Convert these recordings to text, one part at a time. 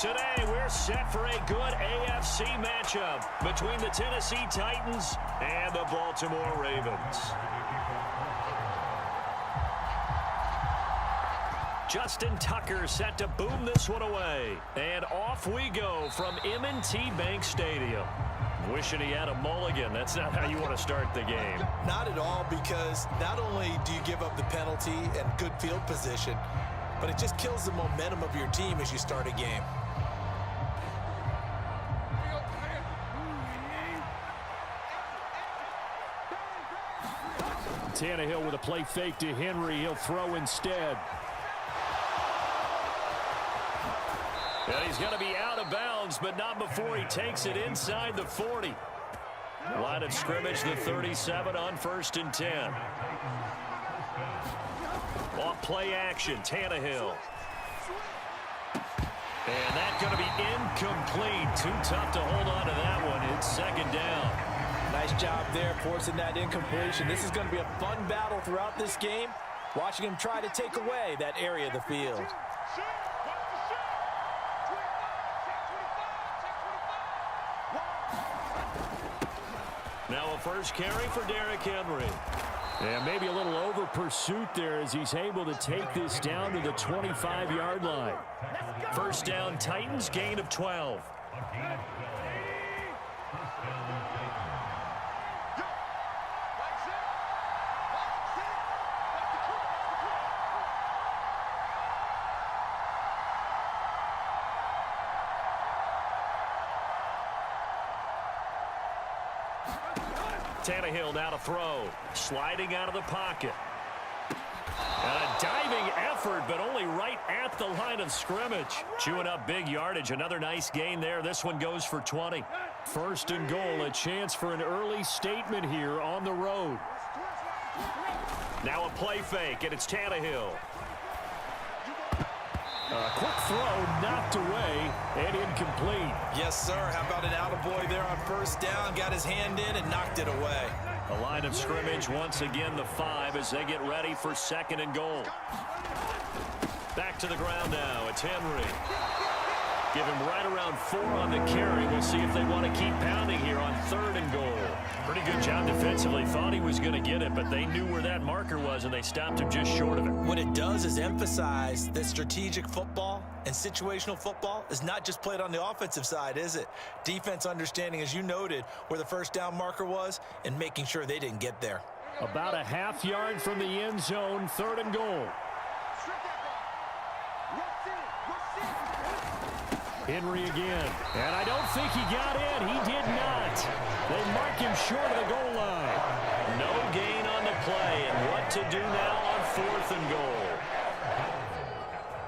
Today, we're set for a good AFC matchup between the Tennessee Titans and the Baltimore Ravens. Justin Tucker set to boom this one away. And off we go from M&T Bank Stadium. Wishing he had a mulligan. That's not how you want to start the game. Not at all, because not only do you give up the penalty and good field position, but it just kills the momentum of your team as you start a game. Tannehill with a play fake to Henry. He'll throw instead. And he's going to be out of bounds, but not before he takes it inside the 40. Line of scrimmage, the 37 on 1st and 10. Off play action, Tannehill. And that's going to be incomplete. Too tough to hold on to that one. It's 2nd down. Nice job there, forcing that incompletion. This is going to be a fun battle throughout this game, watching him try to take away that area of the field. Now a first carry for Derrick Henry. And maybe a little over pursuit there as he's able to take this down to the 25-yard line. 1st down, Titans, gain of 12. Tannehill now to throw. Sliding out of the pocket. And a diving effort, but only right at the line of scrimmage. Chewing up big yardage. Another nice gain there. This one goes for 20. 1st and goal. A chance for an early statement here on the road. Now a play fake, and it's Tannehill. Quick throw knocked away and incomplete. Yes, sir. How about an attaboy there on 1st down? Got his hand in and knocked it away. The line of scrimmage once again the 5 as they get ready for 2nd and goal. Back to the ground now. It's Henry. Give him right around 4 on the carry. We'll see if they want to keep pounding here on 3rd and goal. Pretty good job defensively. Thought he was going to get it, but they knew where that marker was, and they stopped him just short of it. What it does is emphasize that strategic football and situational football is not just played on the offensive side, is it? Defense understanding, as you noted, where the 1st down marker was and making sure they didn't get there. About a half yard from the end zone, 3rd and goal. Henry again. And I don't think he got in. He did not. They mark him short of the goal line. No gain on the play. And what to do now on 4th and goal?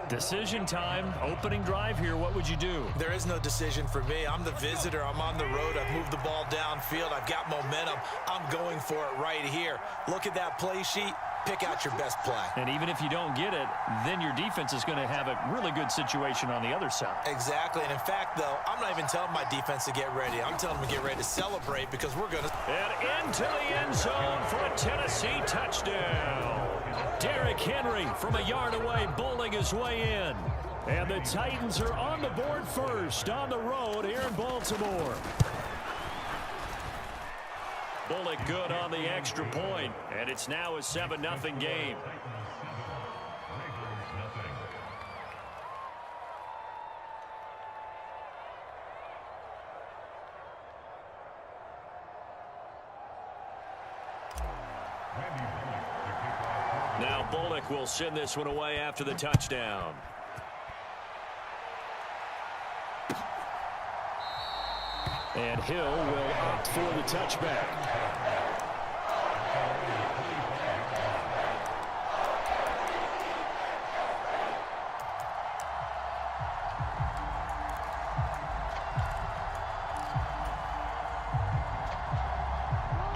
Decision time. Opening drive here. What would you do? There is no decision for me. I'm the visitor. I'm on the road. I've moved the ball downfield. I've got momentum. I'm going for it right here. Look at that play sheet. Pick out your best play. And even if you don't get it, then your defense is going to have a really good situation on the other side. Exactly. And in fact, though, I'm not even telling my defense to get ready. I'm telling them to get ready to celebrate because we're going to. And into the end zone for a Tennessee touchdown. Derrick Henry from a yard away, bowling his way in. And the Titans are on the board first on the road here in Baltimore. Bullock good on the extra point, and it's now a 7-0 game. Now Bullock will send this one away after the touchdown. And Hill will opt for the touchback.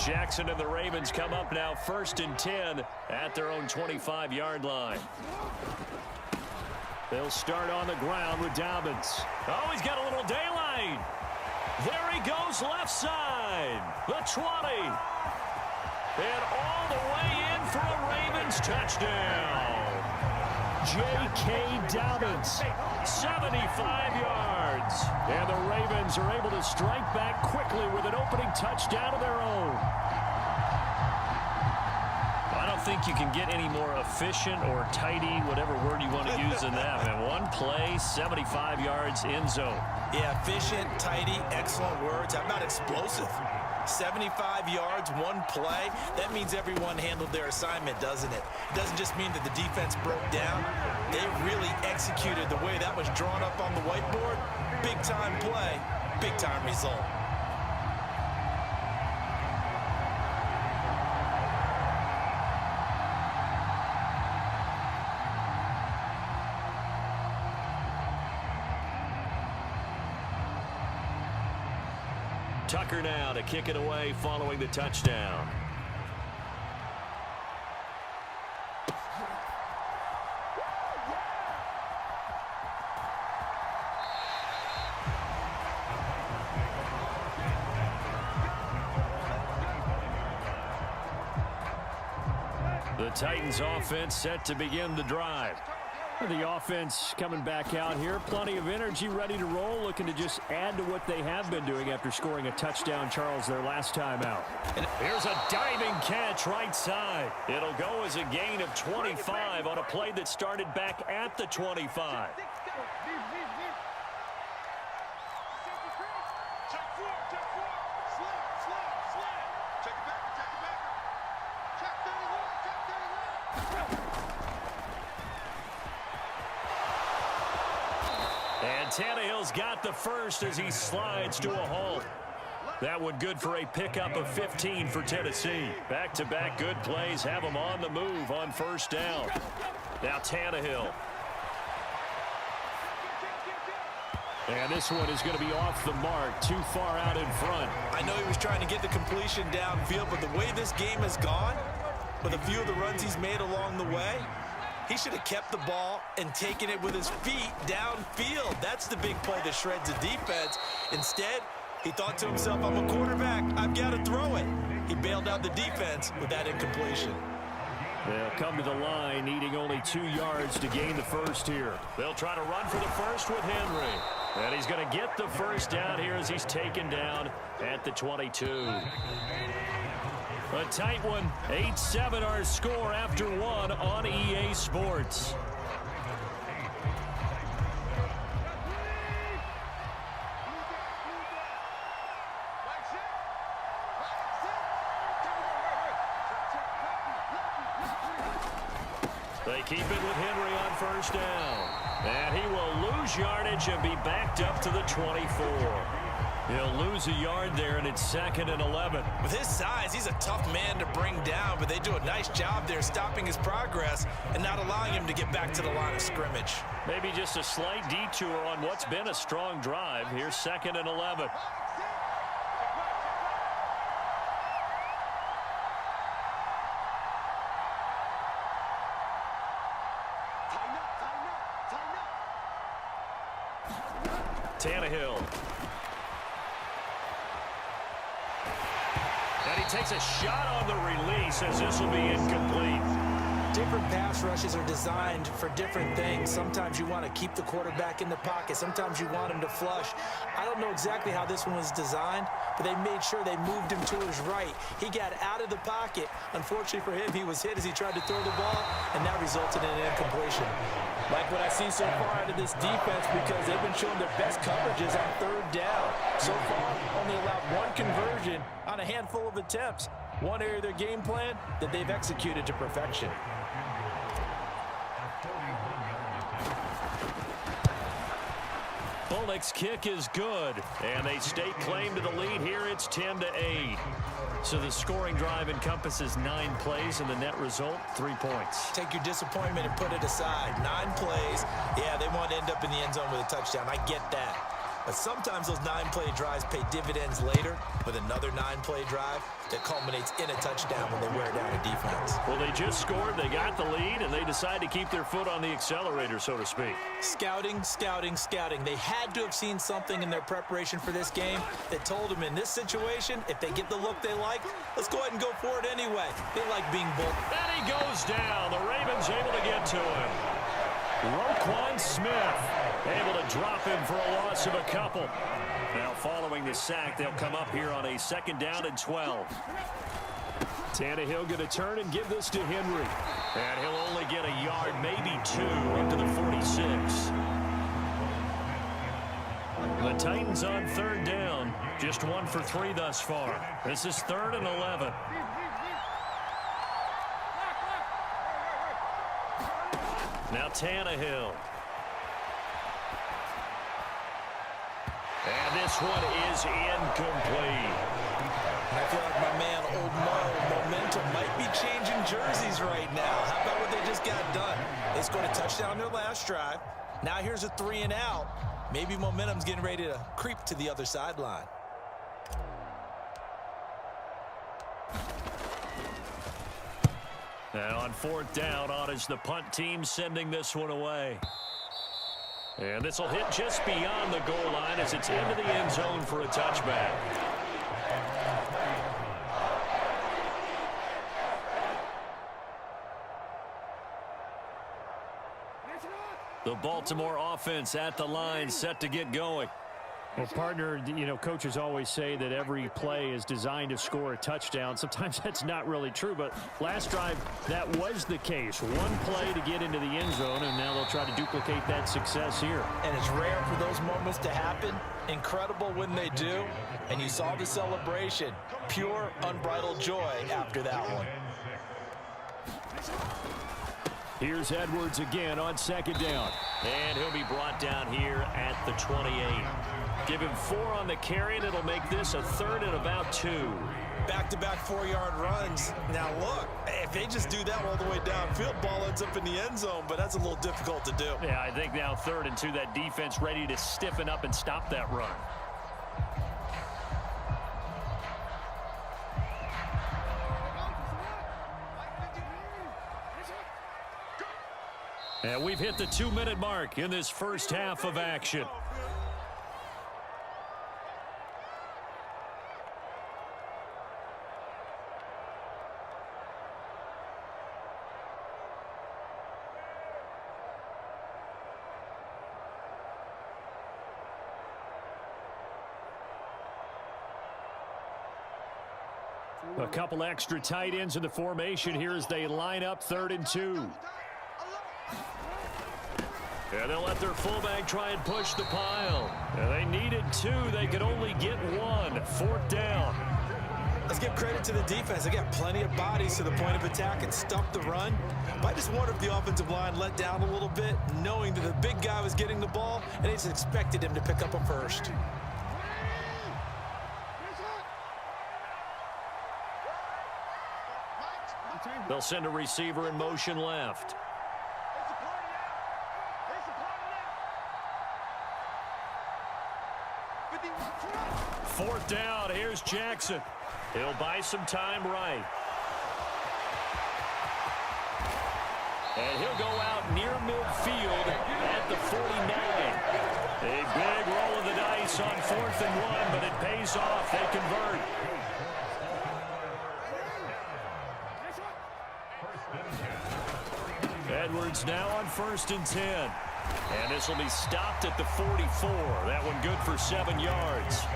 Jackson and the Ravens come up now 1st and 10 at their own 25-yard line. They'll start on the ground with Dobbins. Oh, he's got a little daylight. There he goes left side. The 20. And all the way in for a Ravens touchdown. J.K. Dobbins, 75 yards. And the Ravens are able to strike back quickly with an opening touchdown of their own. I don't think you can get any more efficient or tidy, whatever word you want to use in that. Man, one play, 75 yards, end zone. Yeah, efficient, tidy, excellent words. How about explosive? 75 yards, one play. That means everyone handled their assignment, doesn't it? It doesn't just mean that the defense broke down. They really executed the way that was drawn up on the whiteboard. Big-time play, big-time result. Tucker now to kick it away following the touchdown. The Titans offense set to begin the drive. The offense coming back out here. Plenty of energy, ready to roll, looking to just add to what they have been doing after scoring a touchdown, Charles, their last time out. And here's a diving catch right side. It'll go as a gain of 25 on a play that started back at the 25. And Tannehill's got the first as he slides to a halt. That one good for a pickup of 15 for Tennessee. Back-to-back good plays have them on the move on first down. Now Tannehill. And this one is going to be off the mark, too far out in front. I know he was trying to get the completion downfield, but the way this game has gone, with a few of the runs he's made along the way, he should have kept the ball and taken it with his feet downfield. That's the big play that shreds the defense. Instead, he thought to himself, I'm a quarterback. I've got to throw it. He bailed out the defense with that incompletion. They'll come to the line, needing only 2 yards to gain the first here. They'll try to run for the first with Henry. And he's going to get the first down here as he's taken down at the 22. A tight one, 8-7 our score after one on EA Sports. They keep it with Henry on first down. And he will lose yardage and be backed up to the 24. He'll lose a yard there, and it's 2nd and 11. With his size, he's a tough man to bring down, but they do a nice job there stopping his progress and not allowing him to get back to the line of scrimmage. Maybe just a slight detour on what's been a strong drive. Here's 2nd and 11. Tannehill. And he takes a shot on the release as this will be incomplete. Different pass rushes are designed for different things. Sometimes you want to keep the quarterback in the pocket. Sometimes you want him to flush. I don't know exactly how this one was designed, but they made sure they moved him to his right. He got out of the pocket. Unfortunately for him, he was hit as he tried to throw the ball, and that resulted in an incompletion. Like what I see so far out of this defense, because they've been showing their best coverages on 3rd down. So far, only allowed one conversion on a handful of attempts. One area of their game plan that they've executed to perfection. Bullock's kick is good, and they stake claim to the lead here. It's 10-8. So the scoring drive encompasses 9 plays, and the net result, 3 points. Take your disappointment and put it aside. 9 plays. Yeah, they want to end up in the end zone with a touchdown. I get that. But sometimes those 9-play drives pay dividends later with another 9-play drive that culminates in a touchdown when they wear down a defense. Well, they just scored, they got the lead, and they decide to keep their foot on the accelerator, so to speak. Scouting, scouting, scouting. They had to have seen something in their preparation for this game that told them in this situation, if they get the look they like, let's go ahead and go for it anyway. They like being bold. And he goes down. The Ravens able to get to him. Roquan Smith able to drop him for a loss of a couple. Now following the sack, they'll come up here on a 2nd down and 12. Tannehill going to turn and give this to Henry. And he'll only get a yard, maybe 2, up to the 46. The Titans on 3rd down. Just 1 for 3 thus far. This is 3rd and 11. Now Tannehill. And this one is incomplete. I feel like my man, Old Mo, momentum might be changing jerseys right now. How about what they just got done? They scored a touchdown their last drive. Now here's a 3 and out. Maybe momentum's getting ready to creep to the other sideline. Now on 4th down, on is the punt team sending this one away. And this will hit just beyond the goal line as it's into the end zone for a touchback. The Baltimore offense at the line, set to get going. Well, partner, you know, coaches always say that every play is designed to score a touchdown. Sometimes that's not really true, but last drive, that was the case. One play to get into the end zone, and now they'll try to duplicate that success here. And it's rare for those moments to happen. Incredible when they do. And you saw the celebration. Pure, unbridled joy after that one. Here's Edwards again on 2nd down. And he'll be brought down here at the 28. Give him 4 on the carry, and it'll make this a 3rd and about 2. Back-to-back 4-yard runs. Now, look, if they just do that all the way downfield, ball ends up in the end zone, but that's a little difficult to do. Yeah, I think now 3rd and 2, that defense ready to stiffen up and stop that run. And we've hit the 2-minute mark in this first half of action. A couple extra tight ends in the formation here as they line up 3rd and 2. And they'll let their fullback try and push the pile. And they needed 2. They could only get 1. 4th down. Let's give credit to the defense. They got plenty of bodies to the point of attack and stumped the run. But I just wonder if the offensive line let down a little bit, knowing that the big guy was getting the ball, and they just expected him to pick up a first. They'll send a receiver in motion left. Fourth down, here's Jackson. He'll buy some time right. And he'll go out near midfield at the 49. A big roll of the dice on 4th and 1, but it pays off. They convert. Edwards now on 1st and 10. And this will be stopped at the 44. That one good for 7 yards.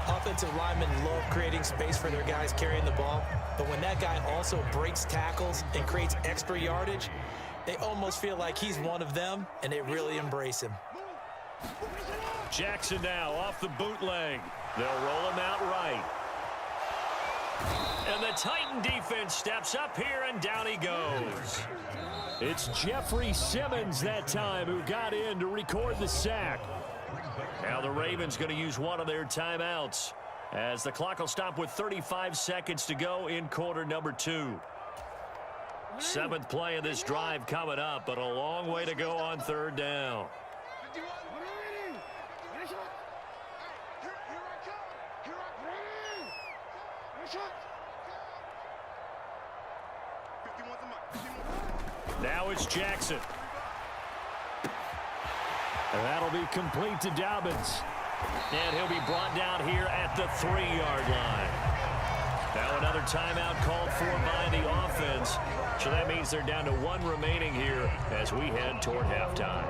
Offensive linemen love creating space for their guys carrying the ball, but when that guy also breaks tackles and creates extra yardage, they almost feel like he's one of them, and they really embrace him. Jackson now off the bootleg. They'll roll him out right. And the Titan defense steps up here, and down he goes. It's Jeffrey Simmons that time who got in to record the sack. Now the Ravens going to use one of their timeouts as the clock will stop with 35 seconds to go in quarter number 2. 7th play of this drive coming up, but a long way to go on 3rd down. Now it's Jackson. And that'll be complete to Dobbins. And he'll be brought down here at the 3-yard line. Now another timeout called for by the offense. So that means they're down to one remaining here as we head toward halftime.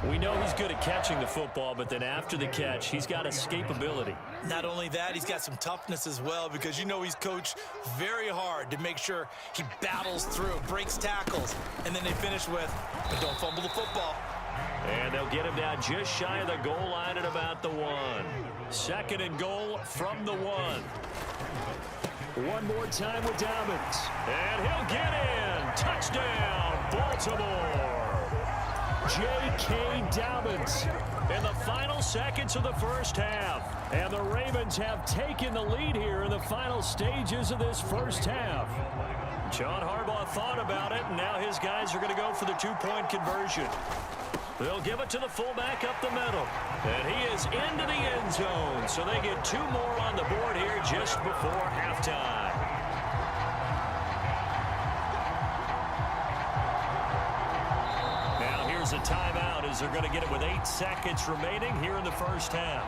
We know he's good at catching the football, but then after the catch, he's got escapability. Not only that, he's got some toughness as well, because you know he's coached very hard to make sure he battles through, breaks tackles, and then they finish with, but don't fumble the football. And they'll get him down just shy of the goal line at about the 1. Second and goal from the 1. One more time with Dobbins. And he'll get in. Touchdown, Baltimore. J.K. Dobbins in the final seconds of the first half. And the Ravens have taken the lead here in the final stages of this first half. John Harbaugh thought about it, and now his guys are going to go for the two-point conversion. They'll give it to the fullback up the middle. And he is into the end zone. So they get 2 more on the board here just before halftime. Now here's a timeout as they're going to get it with 8 seconds remaining here in the first half.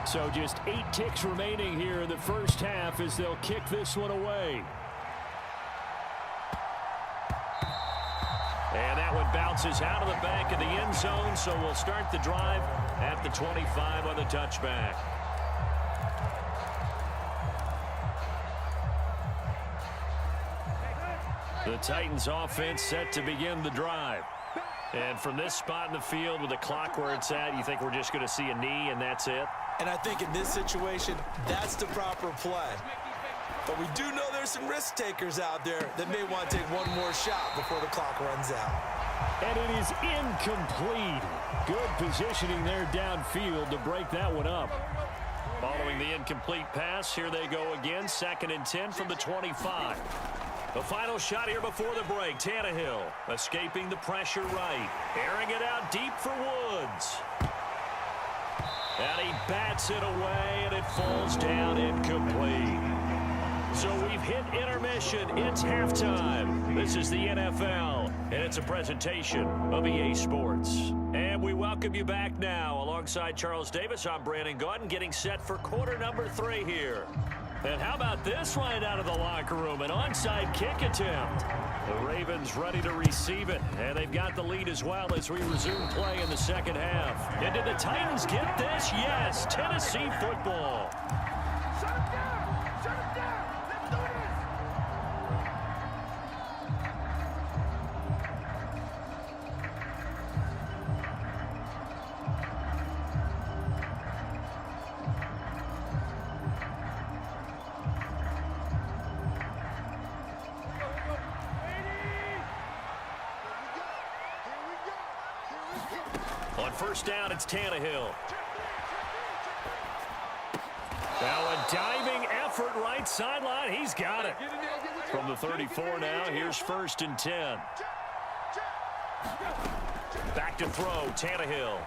So just 8 ticks remaining here in the first half as they'll kick this one away. And that one bounces out of the back of the end zone, so we'll start the drive at the 25 on the touchback. The Titans offense set to begin the drive. And from this spot in the field with the clock where it's at, you think we're just going to see a knee and that's it? And I think in this situation, that's the proper play. But we do know there's some risk takers out there that may want to take one more shot before the clock runs out. And it is incomplete. Good positioning there downfield to break that one up. Following the incomplete pass, here they go again. 2nd and 10 from the 25. The final shot here before the break. Tannehill escaping the pressure right. Airing it out deep for Woods. And he bats it away, and it falls down incomplete. So we've hit intermission. It's halftime. This is the NFL, and it's a presentation of EA Sports. And we welcome you back now. Alongside Charles Davis, I'm Brandon Gaudin, getting set for quarter number 3 here. And how about this right out of the locker room? An onside kick attempt. The Ravens ready to receive it, and they've got the lead as well as we resume play in the second half. And did the Titans get this? Yes, Tennessee football. Shut him down! Shut him down! Let's do this! On first down, it's Tannehill. Now a diving effort right sideline. He's got it. From the 34 now, here's 1st and 10. Back to throw, Tannehill.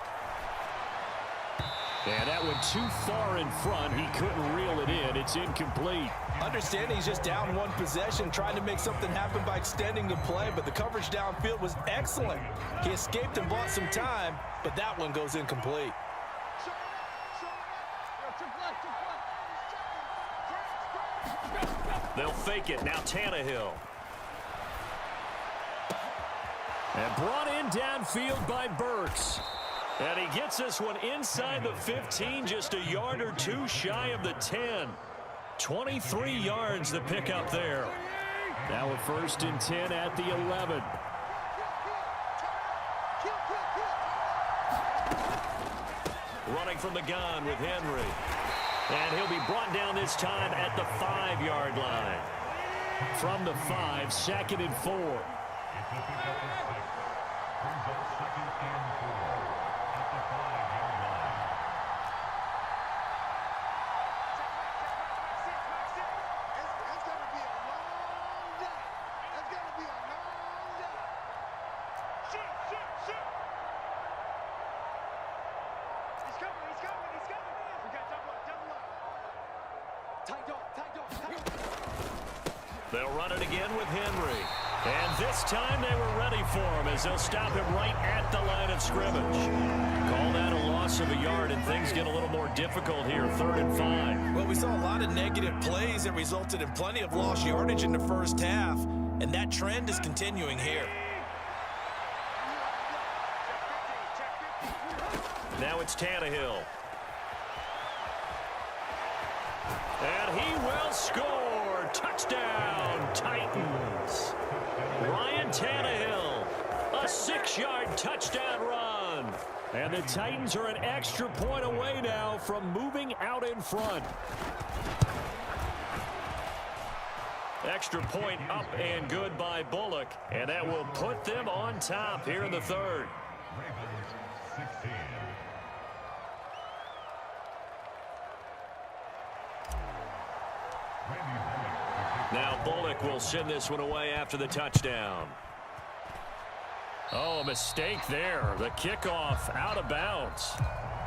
And that went too far in front. He couldn't reel it in. It's incomplete. Understanding he's just down one possession, trying to make something happen by extending the play, but the coverage downfield was excellent. He escaped and bought some time, but that one goes incomplete. They'll fake it. Now Tannehill. And brought in downfield by Burks. And he gets this one inside the 15, just a yard or 2 shy of the 10. 23 yards the pickup there. Now a 1st and 10 at the 11. Running from the gun with Henry. And he'll be brought down this time at the 5-yard line. From the 5, 2nd and 4. They'll run it again with Henry. And this time they were ready for him as they'll stop him right at the line of scrimmage. Call that a loss of a yard, and things get a little more difficult here, 3rd and 5. Well, we saw a lot of negative plays that resulted in plenty of lost yardage in the first half, and that trend is continuing here. Now it's Tannehill. And he will score. Touchdown, Titans. Ryan Tannehill, a 6-yard touchdown run. And the Titans are an extra point away now from moving out in front. Extra point up and good by Bullock. And that will put them on top here in the 3rd. Now Bullock will send this one away after the touchdown. Oh, a mistake there. The kickoff out of bounds.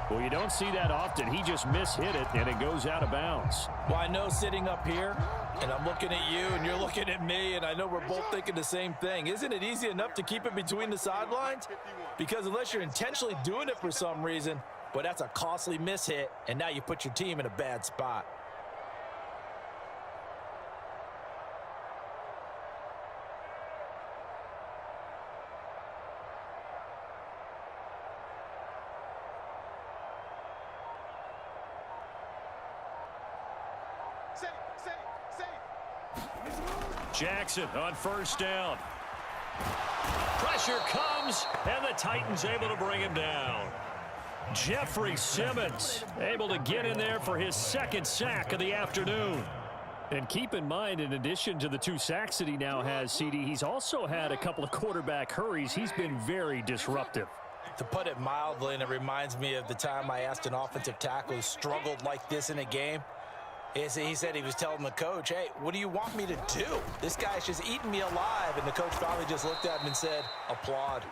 Well, you don't see that often. He just mishit it, and it goes out of bounds. Well, I know sitting up here, and I'm looking at you, and you're looking at me, and I know we're both thinking the same thing. Isn't it easy enough to keep it between the sidelines? Because unless you're intentionally doing it for some reason, but that's a costly mishit, and now you put your team in a bad spot. Jackson on 1st down. Pressure comes, and the Titans able to bring him down. Jeffrey Simmons able to get in there for his 2nd sack of the afternoon. And keep in mind, in addition to the 2 sacks that he now has, CD, he's also had a couple of quarterback hurries. He's been very disruptive. To put it mildly, and it reminds me of the time I asked an offensive tackle who struggled like this in a game. He said he was telling the coach, hey, what do you want me to do? This guy's just eating me alive. And the coach finally just looked at him and said, applaud.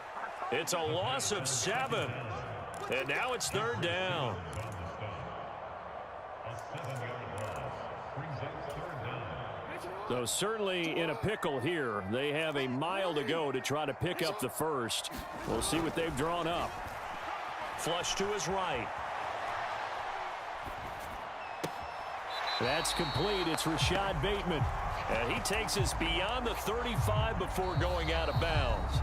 It's a loss of 7. And now it's 3rd down. So certainly in a pickle here. They have a mile to go to try to pick up the first. We'll see what they've drawn up. Flush to his right. That's complete. It's Rashad Bateman. And he takes us beyond the 35 before going out of bounds.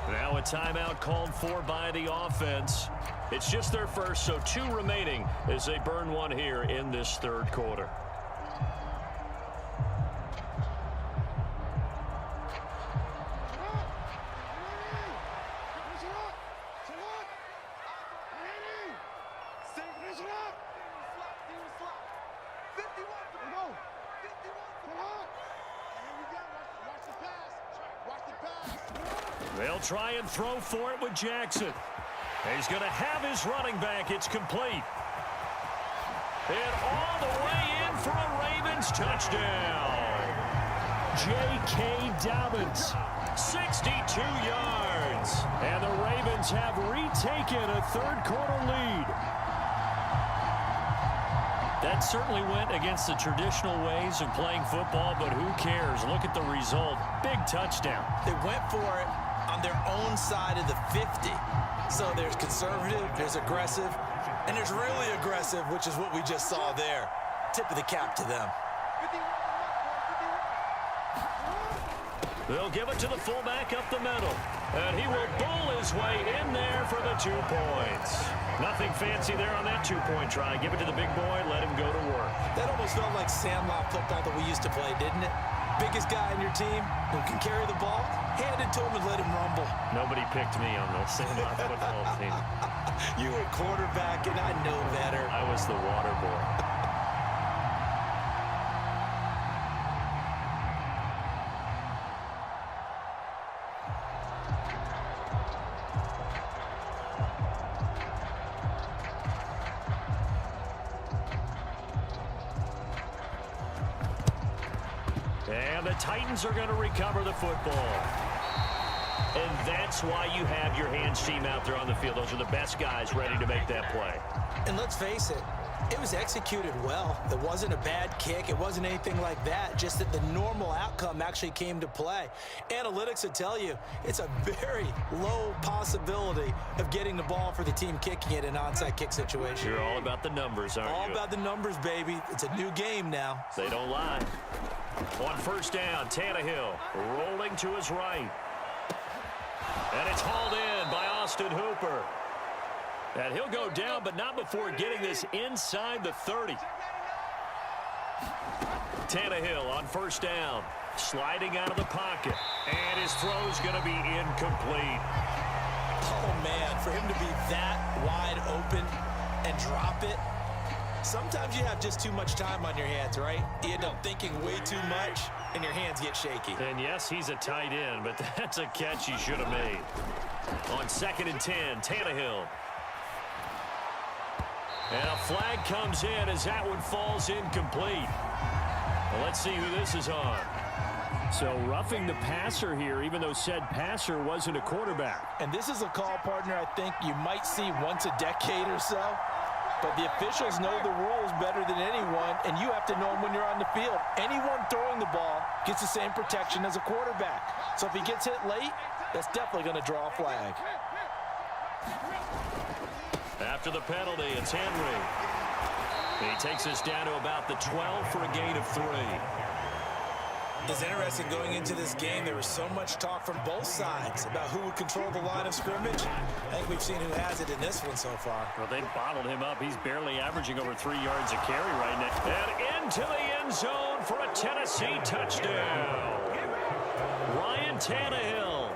Now a timeout called for by the offense. It's just their first, so 2 remaining as they burn one here in this 3rd quarter. They'll try and throw for it with Jackson. He's going to have his running back. It's complete. And all the way in for a Ravens touchdown. J.K. Dobbins, 62 yards. And the Ravens have retaken a 3rd quarter lead. That certainly went against the traditional ways of playing football, but who cares? Look at the result. Big touchdown. They went for it on their own side of the 50. So there's conservative, there's aggressive, and there's really aggressive, which is what we just saw there. Tip of the cap to them. They'll give it to the fullback up the middle. And he will bull his way in there for the 2 points. Nothing fancy there on that 2-point try. Give it to the big boy, let him go to work. That almost felt like sandlot football that we used to play, didn't it? Biggest guy on your team who can carry the ball, hand it to him and let him rumble. Nobody picked me on the sandlot football team. You were quarterback, and I know better. I was the water boy. And the Titans are going to recover the football. And that's why you have your hands team out there on the field. Those are the best guys ready to make that play. And let's face it, It was executed well. It wasn't a bad kick. It wasn't anything like that. Just that the normal outcome actually came to play. Analytics would tell you it's a very low possibility of getting the ball for the team kicking it in an onside kick situation. You're all about the numbers, aren't you? All about the numbers, baby. It's a new game now. They don't lie. On first down, Tannehill rolling to his right. And it's hauled in by Austin Hooper. And he'll go down, but not before getting this inside the 30. Tannehill on first down, sliding out of the pocket. And his throw's going to be incomplete. Oh, man, for him to be that wide open and drop it. Sometimes you have just too much time on your hands, right? You end up thinking way too much, and your hands get shaky. And yes, he's a tight end, but that's a catch he should have made. On 2nd and 10, Tannehill. And a flag comes in as that one falls incomplete. Well, let's see who this is on. So roughing the passer here, even though said passer wasn't a quarterback. And this is a call, partner, I think you might see once a decade or so. But the officials know the rules better than anyone, and you have to know them when you're on the field. Anyone throwing the ball gets the same protection as a quarterback. So if he gets hit late, that's definitely going to draw a flag. After the penalty, it's Henry. He takes us down to about the 12 for a gain of 3. It's interesting going into this game. There was so much talk from both sides about who would control the line of scrimmage. I think we've seen who has it in this one so far. Well, they bottled him up. He's barely averaging over 3 yards a carry right now. And into the end zone for a Tennessee touchdown. Ryan Tannehill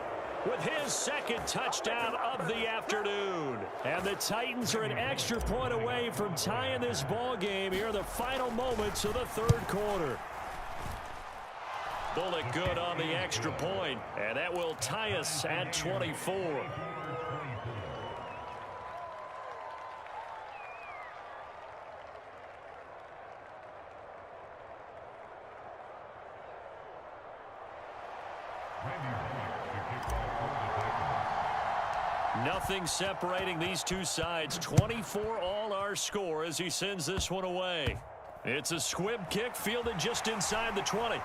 with his 2nd touchdown of the afternoon. And the Titans are an extra point away from tying this ball game here in the final moments of the 3rd quarter. Bullet good on the extra point, and that will tie us at 24. Nothing separating these two sides. 24 all our score as he sends this one away. It's a squib kick fielded just inside the 20.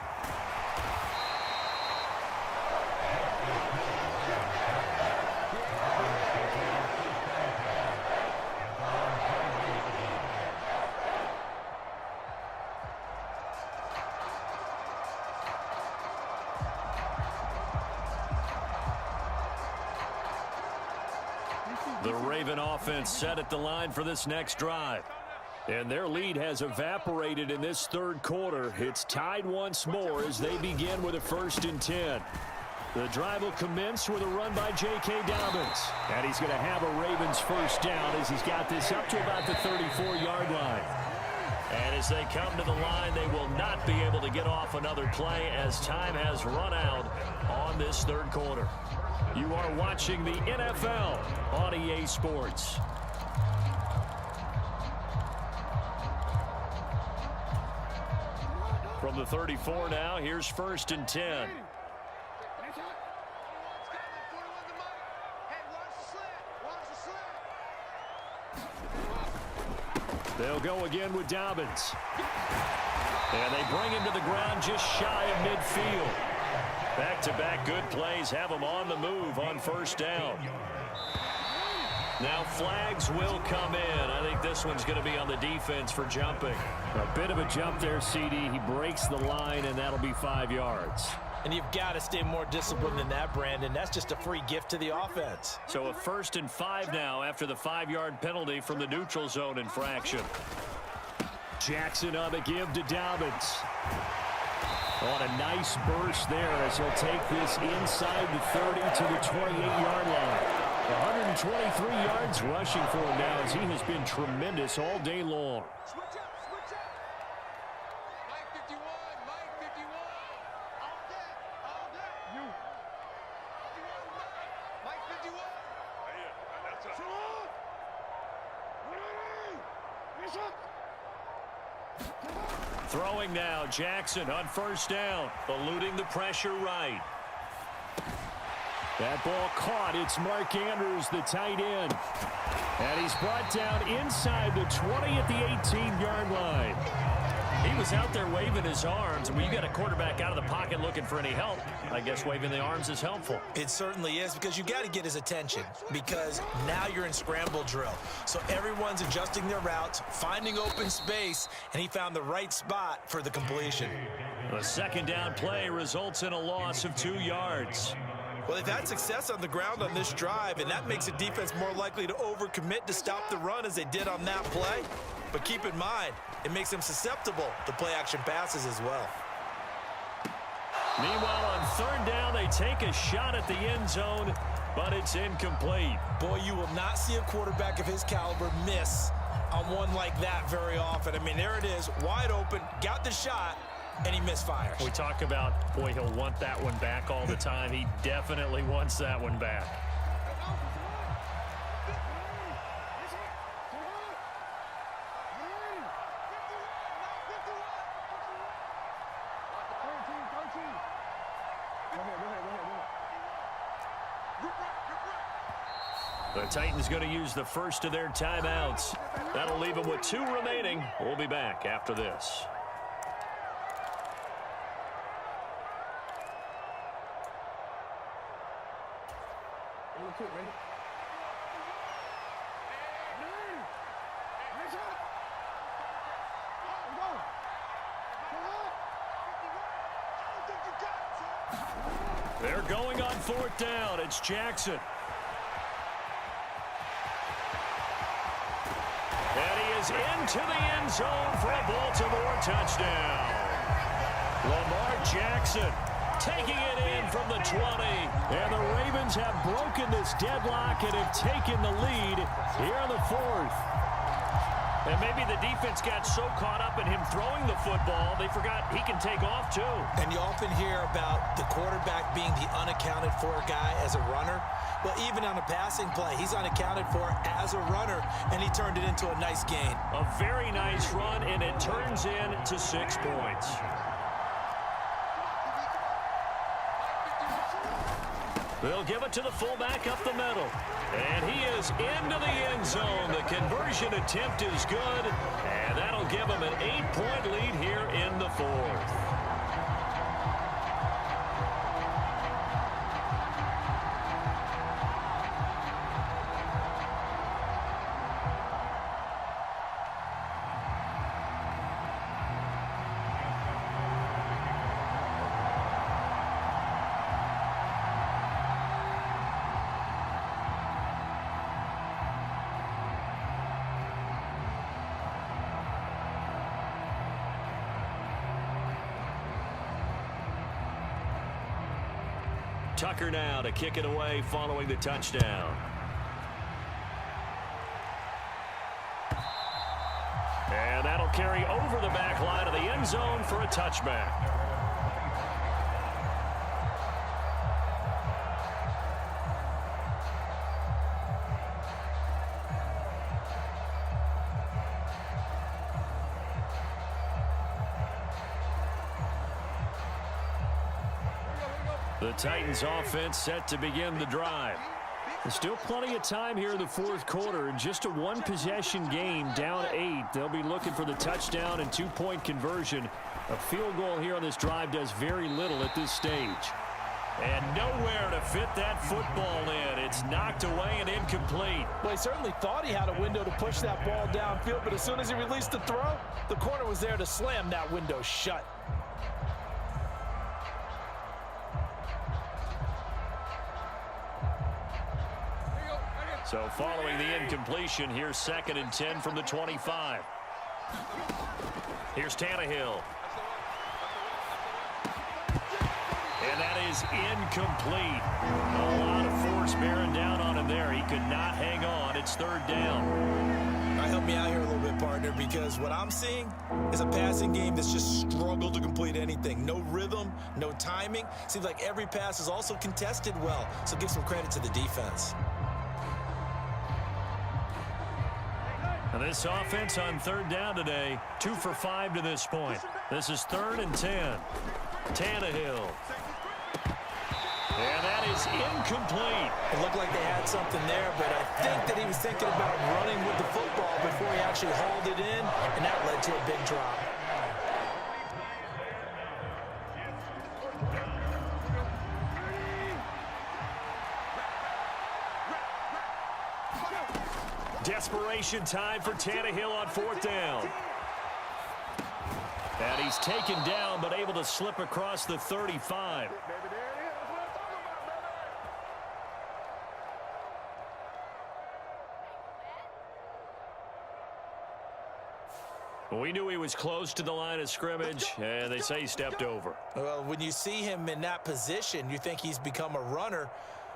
The Raven offense set at the line for this next drive. And their lead has evaporated in this 3rd quarter. It's tied once more as they begin with a 1st and 10. The drive will commence with a run by J.K. Dobbins. And he's going to have a Ravens 1st down as he's got this up to about the 34-yard line. And as they come to the line, they will not be able to get off another play as time has run out on this 3rd quarter. You are watching the NFL on EA Sports. From the 34 now, here's 1st and 10. They'll go again with Dobbins. And they bring him to the ground just shy of midfield. Back-to-back good plays have them on the move on 1st down. Now flags will come in. I think this one's going to be on the defense for jumping. A bit of a jump there, CD. He breaks the line, and that'll be 5 yards. And you've got to stay more disciplined than that, Brandon. That's just a free gift to the offense. So a 1st and 5 now after the 5-yard penalty from the neutral zone infraction. Jackson on the give to Dobbins. On a nice burst there as he'll take this inside the 30 to the 28-yard line. 123 yards rushing for him now as he has been tremendous all day long. Switch up, switch up. Mike 51, Mike 51. All day, all day. You. 51, Mike 51. That's up. Throwing now, Jackson on 1st down, eluding the pressure right. That ball caught. It's Mark Andrews, the tight end. And he's brought down inside the 20 at the 18-yard line. He was out there waving his arms. When you got a quarterback out of the pocket looking for any help, I guess waving the arms is helpful. It certainly is, because you got to get his attention, because now you're in scramble drill. So everyone's adjusting their routes, finding open space, and he found the right spot for the completion. The second down play results in a loss of 2 yards. Well, they've had success on the ground on this drive, and that makes the defense more likely to overcommit to stop the run as they did on that play. But keep in mind, it makes them susceptible to play-action passes as well. Meanwhile, on third down, they take a shot at the end zone, but it's incomplete. Boy, you will not see a quarterback of his caliber miss on one like that very often. I mean, there it is, wide open, got the shot, and he misfires. We talk about, boy, he'll want that one back all the time. He definitely wants that one back. The Titans going to use the first of their timeouts. That'll leave them with 2 remaining. We'll be back after this. They're going on fourth down. It's Jackson. And he is into the end zone for a Baltimore touchdown. Lamar Jackson taking it in from the 20. And the Ravens have broken this deadlock and have taken the lead here in the fourth. And maybe the defense got so caught up in him throwing the football, they forgot he can take off too. And you often hear about the quarterback being the unaccounted for guy as a runner. Well, even on a passing play, he's unaccounted for as a runner, and he turned it into a nice gain. A very nice run, and it turns into 6 points. They'll give it to the fullback up the middle. And he is into the end zone. The conversion attempt is good, and that'll give him an 8-point lead here in the fourth. Tucker now to kick it away following the touchdown. And that'll carry over the back line of the end zone for a touchback. The Titans offense set to begin the drive. There's still plenty of time here in the fourth quarter. In just a one-possession game, down 8. They'll be looking for the touchdown and 2-point conversion. A field goal here on this drive does very little at this stage. And nowhere to fit that football in. It's knocked away and incomplete. Well, he certainly thought he had a window to push that ball downfield, but as soon as he released the throw, the corner was there to slam that window shut. So following the incompletion, here's 2nd and 10 from the 25. Here's Tannehill. And that is incomplete. A lot of force bearing down on him there. He could not hang on. It's 3rd down. All right, help me out here a little bit, partner, because what I'm seeing is a passing game that's just struggled to complete anything. No rhythm, no timing. Seems like every pass is also contested well, so give some credit to the defense. And this offense on 3rd down today, 2 for 5 to this point. This is 3rd and 10. Tannehill. And that is incomplete. It looked like they had something there, but I think that he was thinking about running with the football before he actually hauled it in, and that led to a big drop. Desperation time for Tannehill on 4th down. And he's taken down, but able to slip across the 35. We knew he was close to the line of scrimmage, and they say he stepped over. Well, when you see him in that position, you think he's become a runner.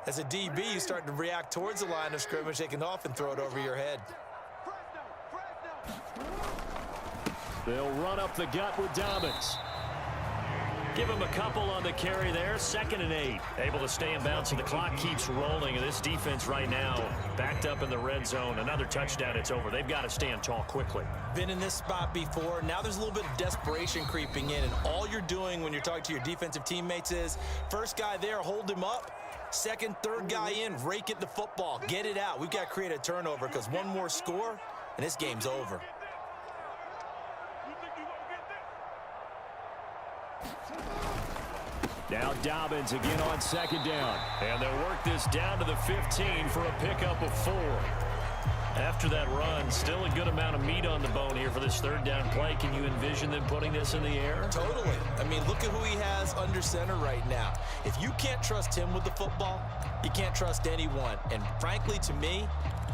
As a DB, you start to react towards the line of scrimmage. They can often throw it over your head. They'll run up the gut with Dobbins. Give him a couple on the carry there. 2nd and 8. Able to stay in bounds, and the clock keeps rolling. And this defense right now backed up in the red zone. Another touchdown, it's over. They've got to stand tall quickly. Been in this spot before. Now there's a little bit of desperation creeping in. And all you're doing when you're talking to your defensive teammates is, first guy there, hold him up. Second, third guy in, rake at the football. Get it out. We've got to create a turnover because one more score, and this game's over. Now Dobbins again on 2nd down. And they'll work this down to the 15 for a pickup of 4. After that run, still a good amount of meat on the bone here for this 3rd down play. Can you envision them putting this in the air? Totally. I mean, look at who he has under center right now. If you can't trust him with the football, you can't trust anyone. And frankly, to me,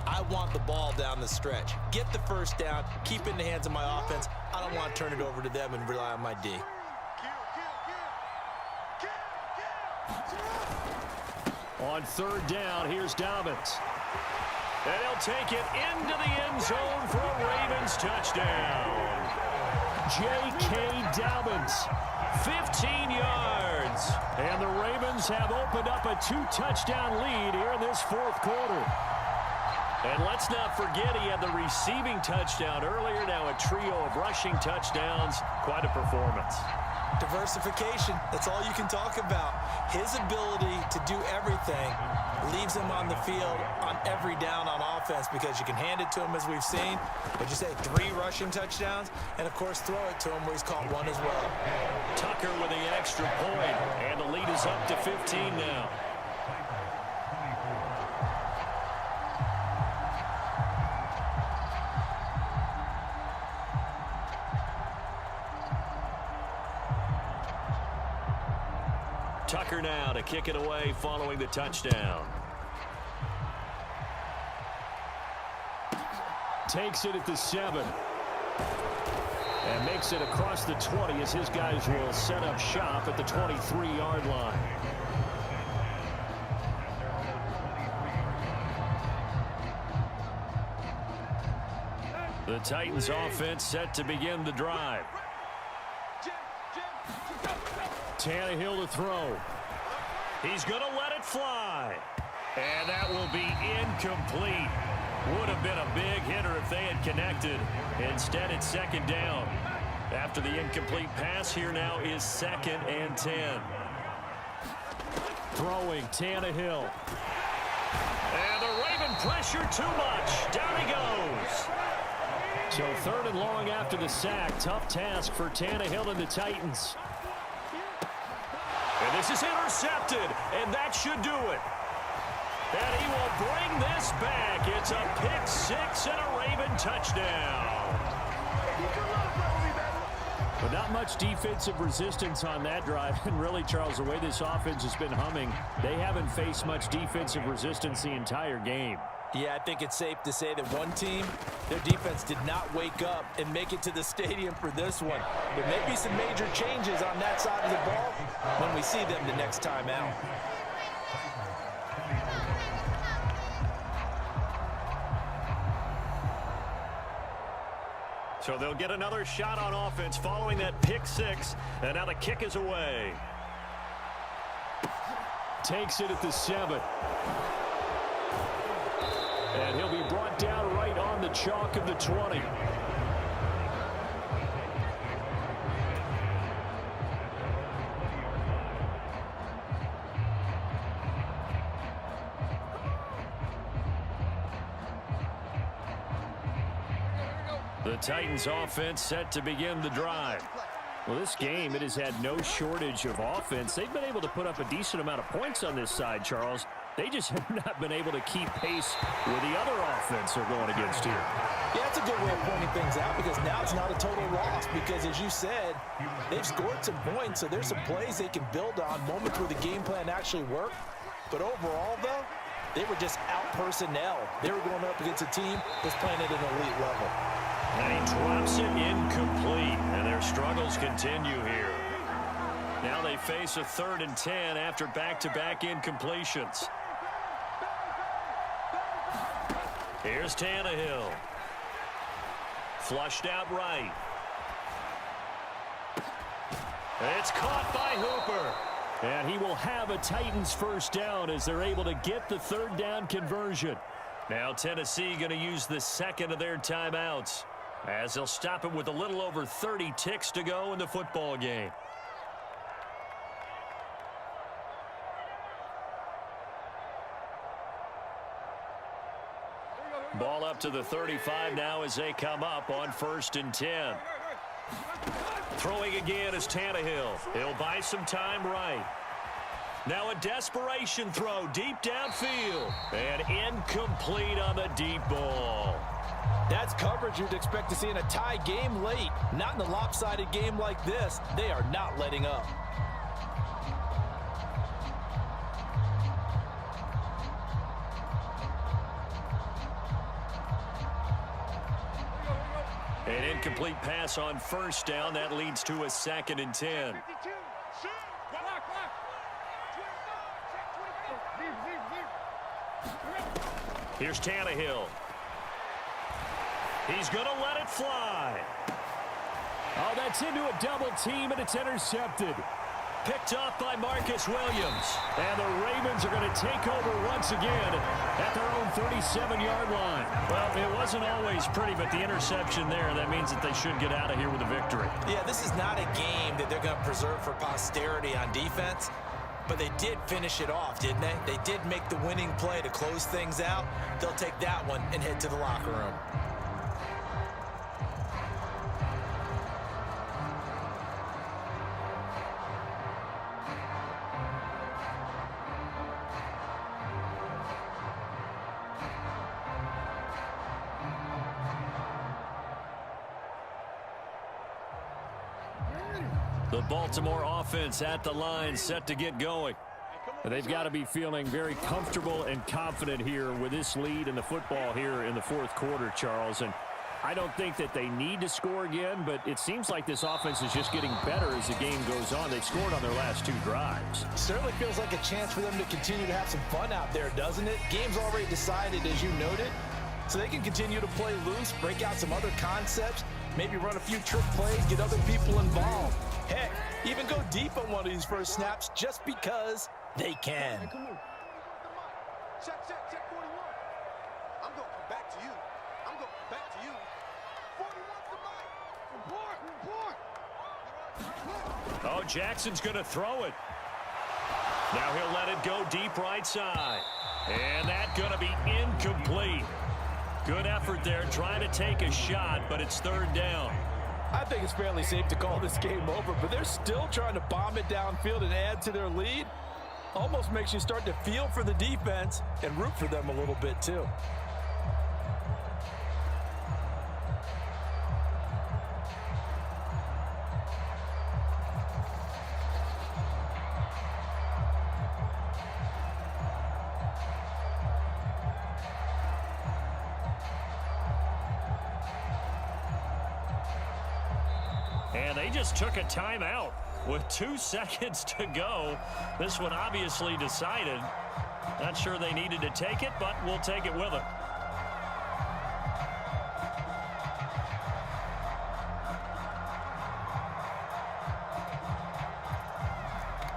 I want the ball down the stretch. Get the first down, keep it in the hands of my offense. I don't want to turn it over to them and rely on my D. On 3rd down, here's Dobbins. And he'll take it into the end zone for a Ravens touchdown. J.K. Dobbins, 15 yards. And the Ravens have opened up a 2-touchdown lead here in this 4th quarter. And let's not forget he had the receiving touchdown earlier. Now a trio of rushing touchdowns. Quite a performance. Diversification, that's all you can talk about. His ability to do everything leaves him on the field on every down on offense because you can hand it to him as we've seen. But you say 3 rushing touchdowns, and of course throw it to him where he's caught 1 as well. Tucker with the extra point, and the lead is up to 15 now. Tucker now to kick it away following the touchdown. Takes it at the 7. And makes it across the 20 as his guys will set up shop at the 23-yard line. The Titans offense set to begin the drive. Tannehill to throw. He's going to let it fly. And that will be incomplete. Would have been a big hitter if they had connected. Instead, it's 2nd down. After the incomplete pass, here now is 2nd and 10. Throwing Tannehill. And the Raven pressure too much. Down he goes. So 3rd and long after the sack. Tough task for Tannehill and the Titans. And this is intercepted, and that should do it. And he will bring this back. It's a pick 6 and a Raven touchdown. But not much defensive resistance on that drive. And really, Charles, the way this offense has been humming, they haven't faced much defensive resistance the entire game. Yeah, I think it's safe to say that one team, their defense did not wake up and make it to the stadium for this one. There may be some major changes on that side of the ball when we see them the next time out. So they'll get another shot on offense following that pick 6, and now the kick is away. Takes it at the 7. And he'll be brought down right on the chalk of the 20. The Titans offense set to begin the drive. Well, this game, it has had no shortage of offense. They've been able to put up a decent amount of points on this side, Charles. They just have not been able to keep pace with the other offense they're going against here. Yeah, that's a good way of pointing things out because now it's not a total loss because, as you said, they've scored some points, so there's some plays they can build on, moments where the game plan actually worked. But overall, though, they were just out-personnel. They were going up against a team that's playing at an elite level. And he drops it incomplete, and their struggles continue here. Now they face a 3rd and 10 after back-to-back incompletions. Here's Tannehill. Flushed out right. It's caught by Hooper. And he will have a Titans first down as they're able to get the 3rd down conversion. Now Tennessee going to use the second of their timeouts as they'll stop it with a little over 30 ticks to go in the football game. Ball up to the 35 now as they come up on 1st and 10. Throwing again is Tannehill. He'll buy some time right. Now a desperation throw deep downfield. And incomplete on the deep ball. That's coverage you'd expect to see in a tie game late. Not in a lopsided game like this. They are not letting up. An incomplete pass on 1st down. That leads to a 2nd and 10. Here's Tannehill. He's going to let it fly. Oh, that's into a double team, and it's intercepted. Picked off by Marcus Williams. And the Ravens are going to take over once again at their own 37-yard line. Well, it wasn't always pretty, but the interception there, that means that they should get out of here with a victory. Yeah, this is not a game that they're going to preserve for posterity on defense, but they did finish it off, didn't they? They did make the winning play to close things out. They'll take that one and head to the locker room. The Baltimore offense at the line, set to get going. They've got to be feeling very comfortable and confident here with this lead in the football here in the 4th quarter, Charles. And I don't think that they need to score again, but it seems like this offense is just getting better as the game goes on. They've scored on their last 2 drives. Certainly feels like a chance for them to continue to have some fun out there, doesn't it? Game's already decided, as you noted, so they can continue to play loose, break out some other concepts, maybe run a few trick plays, get other people involved. Heck, even go deep on one of these first snaps just because they can. Hey, come on. Check 41. I'm going to come back to you. I'm going to come back to you. 41 to Mike. Report. Oh, Jackson's going to throw it. Now he'll let it go deep right side. And that's going to be incomplete. Good effort there, trying to take a shot, but it's 3rd down. I think it's fairly safe to call this game over, but they're still trying to bomb it downfield and add to their lead. Almost makes you start to feel for the defense and root for them a little bit too. And they just took a timeout with 2 seconds to go. This one obviously decided. Not sure they needed to take it, but we'll take it with them.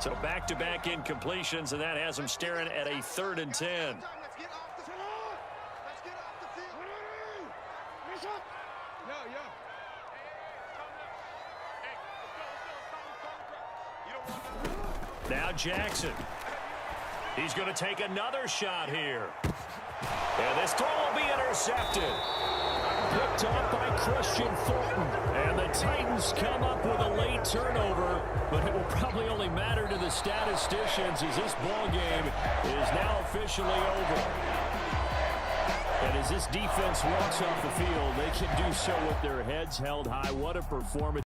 So back-to-back incompletions, and that has them staring at a 3rd and 10. Let's get off the field. Let's get off the field. Now Jackson. He's going to take another shot here. And this throw will be intercepted. picked off by Christian Fulton. And the Titans come up with a late turnover, but it will probably only matter to the statisticians as this ball game is now officially over. And as this defense walks off the field, they can do so with their heads held high. What a performance.